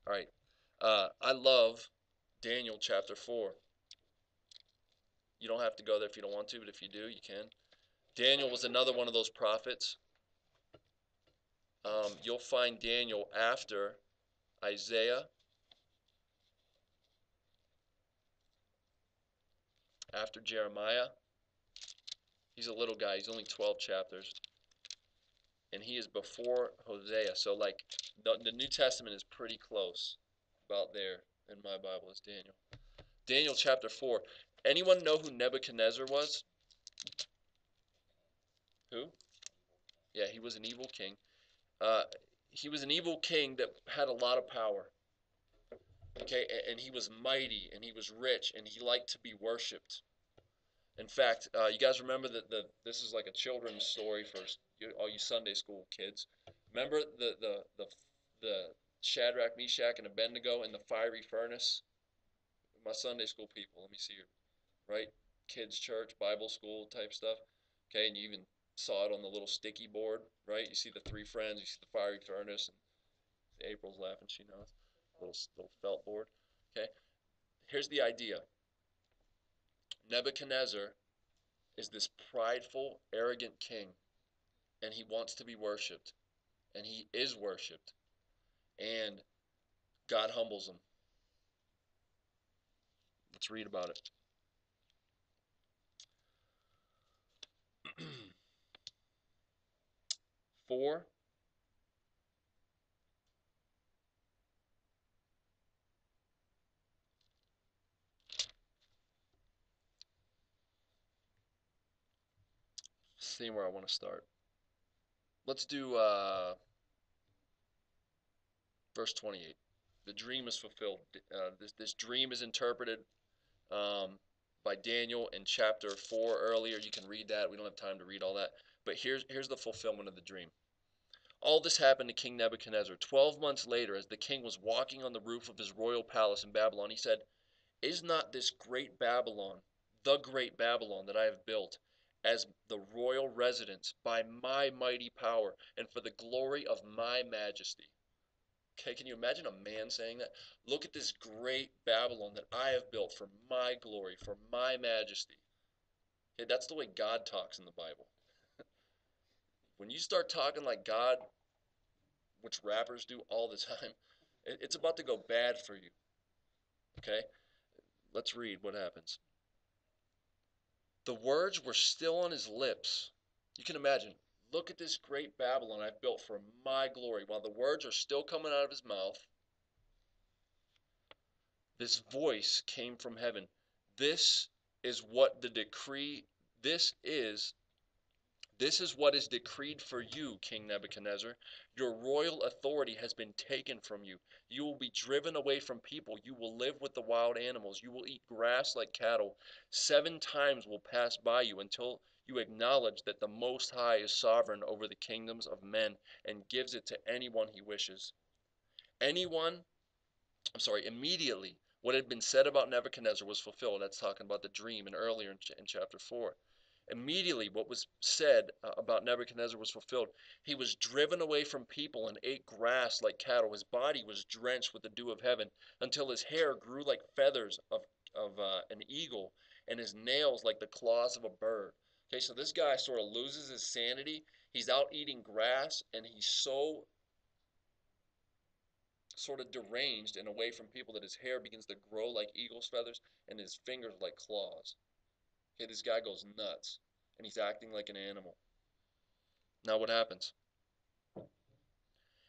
All right. I love Daniel chapter 4. You don't have to go there if you don't want to, but if you do, you can. Daniel was another one of those prophets. You'll find Daniel after Isaiah, after Jeremiah. He's a little guy. He's only 12 chapters. And he is before Hosea. So, like, the New Testament is pretty close. About there in my Bible is Daniel. Daniel chapter 4. Anyone know who Nebuchadnezzar was? Who? Yeah, he was an evil king. Uh, he was an evil king that had a lot of power. Okay, and he was mighty and he was rich and he liked to be worshipped. In fact, you guys remember that this is like a children's story for all you Sunday school kids. Remember the Shadrach, Meshach, and Abednego in the fiery furnace? My Sunday school people, let me see here, right? Kids church, Bible school type stuff. Okay, and you even saw it on the little sticky board, right? You see the three friends, you see the fiery furnace, and April's laughing, she knows. Little felt board. Okay, here's the idea. Nebuchadnezzar is this prideful, arrogant king, and he wants to be worshipped, and he is worshipped, and God humbles him. Let's read about it. 4. See where I want to start. Let's do verse 28. The dream is fulfilled. This dream is interpreted um, by Daniel in chapter 4 earlier. You can read that. We don't have time to read all that. But here's the fulfillment of the dream. All this happened to King Nebuchadnezzar. 12 months later, as the king was walking on the roof of his royal palace in Babylon, he said, "Is not this great Babylon, the great Babylon that I have built, as the royal residence by my mighty power and for the glory of my majesty?" Okay, can you imagine a man saying that? Look at this great Babylon that I have built for my glory, for my majesty. Okay, that's the way God talks in the Bible. When you start talking like God, which rappers do all the time, it's about to go bad for you. Okay, let's read what happens. The words were still on his lips. You can imagine, look at this great Babylon I've built for my glory. While the words are still coming out of his mouth, this voice came from heaven. This is what the decree, this is This is what is decreed for you, King Nebuchadnezzar. Your royal authority has been taken from you. You will be driven away from people. You will live with the wild animals. You will eat grass like cattle. 7 times will pass by you until you acknowledge that the Most High is sovereign over the kingdoms of men and gives it to anyone he wishes. Anyone, immediately what had been said about Nebuchadnezzar was fulfilled. That's talking about the dream and earlier in chapter 4. Immediately, what was said about Nebuchadnezzar was fulfilled. He was driven away from people and ate grass like cattle. His body was drenched with the dew of heaven until his hair grew like feathers of an eagle and his nails like the claws of a bird. Okay, so this guy sort of loses his sanity. He's out eating grass and he's so sort of deranged and away from people that his hair begins to grow like eagle's feathers and his fingers like claws. Okay, this guy goes nuts and he's acting like an animal. Now, what happens?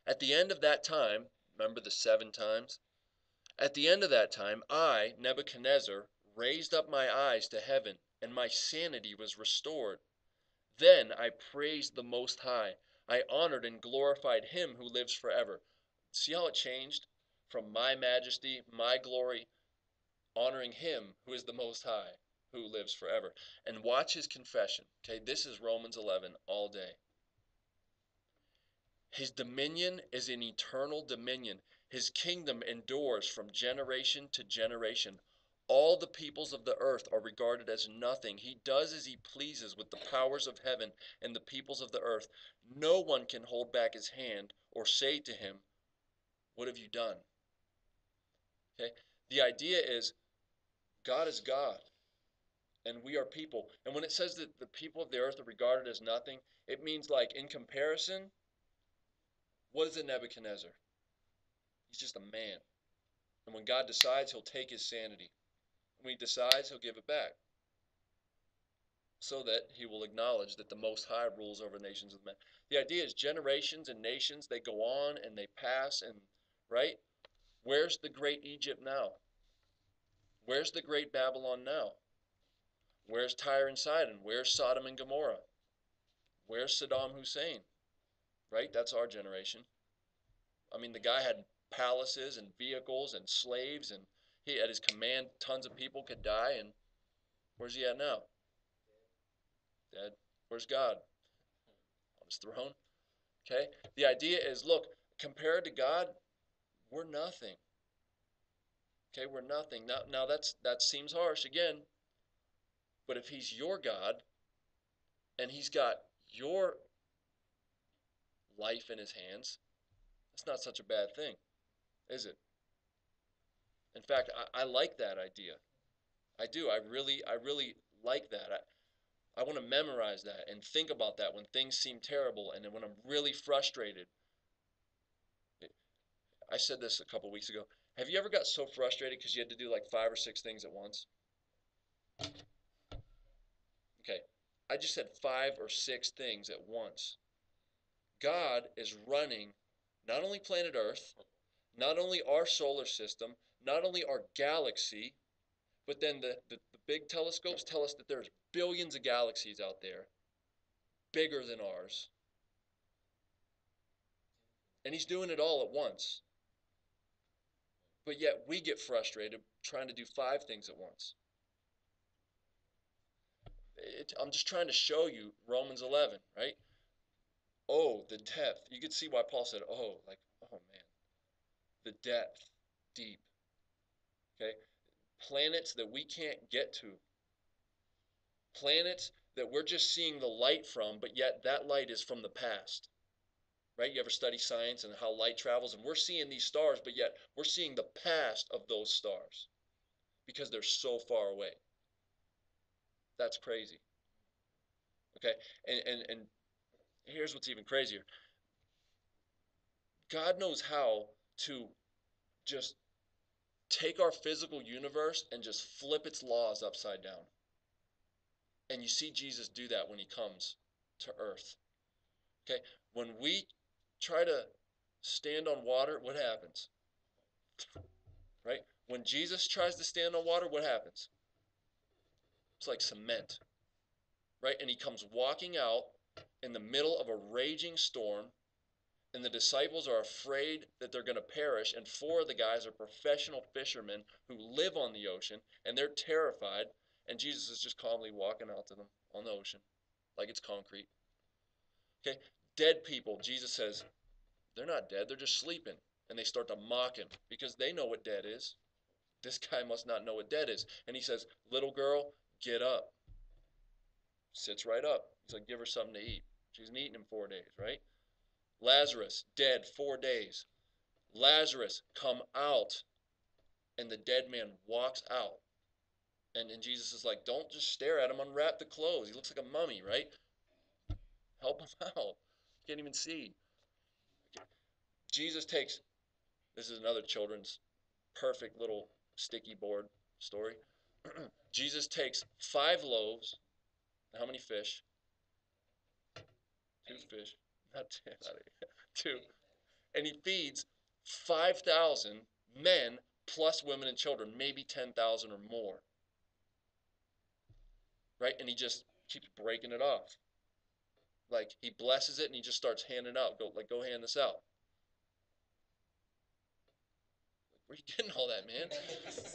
At the end of that time, remember the 7 times? At the end of that time, I, Nebuchadnezzar, raised up my eyes to heaven, and my sanity was restored. Then I praised the Most High. I honored and glorified him who lives forever. See how it changed? From my majesty, my glory, honoring him who is the Most High, who lives forever. And watch his confession. Okay, this is Romans 11 all day. His dominion is an eternal dominion. His kingdom endures from generation to generation. All the peoples of the earth are regarded as nothing. He does as he pleases with the powers of heaven and the peoples of the earth. No one can hold back his hand or say to him, "What have you done?" Okay? The idea is God is God and we are people. And when it says that the people of the earth are regarded as nothing, it means like in comparison, what is a Nebuchadnezzar? He's just a man. And when God decides, he'll take his sanity. When he decides, he'll give it back so that he will acknowledge that the Most High rules over nations of men. The idea is generations and nations, they go on and they pass, and right? Where's the great Egypt now? Where's the great Babylon now? Where's Tyre and Sidon? Where's Sodom and Gomorrah? Where's Saddam Hussein? Right? That's our generation. I mean, the guy had palaces and vehicles and slaves, and he at his command, tons of people could die. And where's he at now? Dead. Where's God? On his throne. Okay? The idea is look, compared to God, we're nothing. Okay, we're nothing. Now that seems harsh again, but if he's your God and he's got your life in his hands, that's not such a bad thing, is it? In fact, I like that idea. I do. I really like that. I want to memorize that and think about that when things seem terrible and then when I'm really frustrated. I said this a couple weeks ago. Have you ever got so frustrated because you had to do like 5 or 6 things at once? Okay. I just said 5 or 6 things at once. God is running not only planet Earth, not only our solar system, not only our galaxy, but then the big telescopes tell us that there's billions of galaxies out there, bigger than ours. And he's doing it all at once. But yet we get frustrated trying to do 5 things at once. I'm just trying to show you Romans 11, right? Oh, the depth. You could see why Paul said, oh, like, oh man, the depth, deep. Okay? Planets that we can't get to. Planets that we're just seeing the light from, but yet that light is from the past. Right? You ever study science and how light travels? And we're seeing these stars, but yet we're seeing the past of those stars because they're so far away. That's crazy. Okay? And here's what's even crazier. God knows how to just take our physical universe and just flip its laws upside down. And you see Jesus do that when he comes to earth. Okay? When we try to stand on water, what happens? Right? When Jesus tries to stand on water, what happens? It's like cement. Right? And he comes walking out in the middle of a raging storm, and the disciples are afraid that they're going to perish, and 4 of the guys are professional fishermen who live on the ocean, and they're terrified, and Jesus is just calmly walking out to them on the ocean like it's concrete. Okay? Dead people, Jesus says, they're not dead, they're just sleeping. And they start to mock him because they know what dead is. This guy must not know what dead is. And he says, little girl, get up. Sits right up. He's like, give her something to eat. She's been eating in 4 days, right? Lazarus, dead 4 days. Lazarus, come out. And the dead man walks out. And Jesus is like, don't just stare at him, unwrap the clothes. He looks like a mummy, right? Help him out. Can't even see. Jesus takes, this is another children's perfect little sticky board story. Jesus takes 5 loaves. How many fish? 2 fish. Not 10. Not 8. 2. And he feeds 5,000 men plus women and children, maybe 10,000 or more. Right? And he just keeps breaking it off. Like he blesses it and he just starts handing out. Go hand this out. Where are you getting all that, man?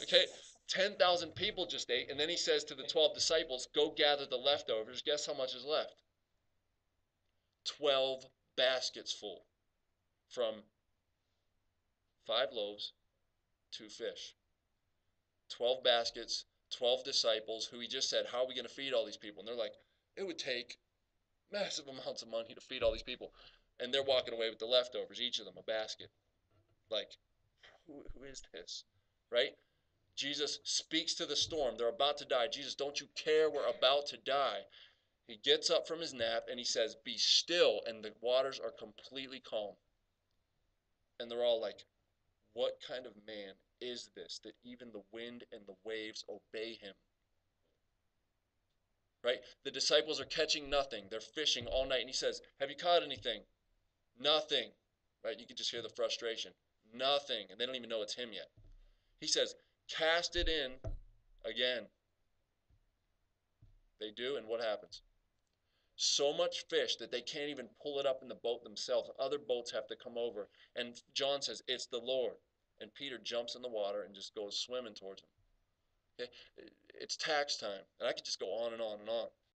Okay, 10,000 people just ate, and then he says to the 12 disciples, go gather the leftovers. Guess how much is left? 12 baskets full from 5 loaves, 2 fish. 12 baskets, 12 disciples who he just said, how are we going to feed all these people? And they're like, it would take massive amounts of money to feed all these people. And they're walking away with the leftovers, each of them a basket. Like, who is this? right? Jesus speaks to the storm. They're about to die. Jesus, don't you care? We're about to die. He gets up from his nap and he says, be still. And the waters are completely calm. And they're all like, what kind of man is this that even the wind and the waves obey him? Right? The disciples are catching nothing. They're fishing all night. And he says, have you caught anything? Nothing. Right? You can just hear the frustration. Nothing. And they don't even know it's him yet. He says, cast it in again. They do, and what happens? So much fish that they can't even pull it up in the boat themselves. Other boats have to come over. And John says, it's the Lord. And Peter jumps in the water and just goes swimming towards him. Okay? It's tax time. And I could just go on and on and on.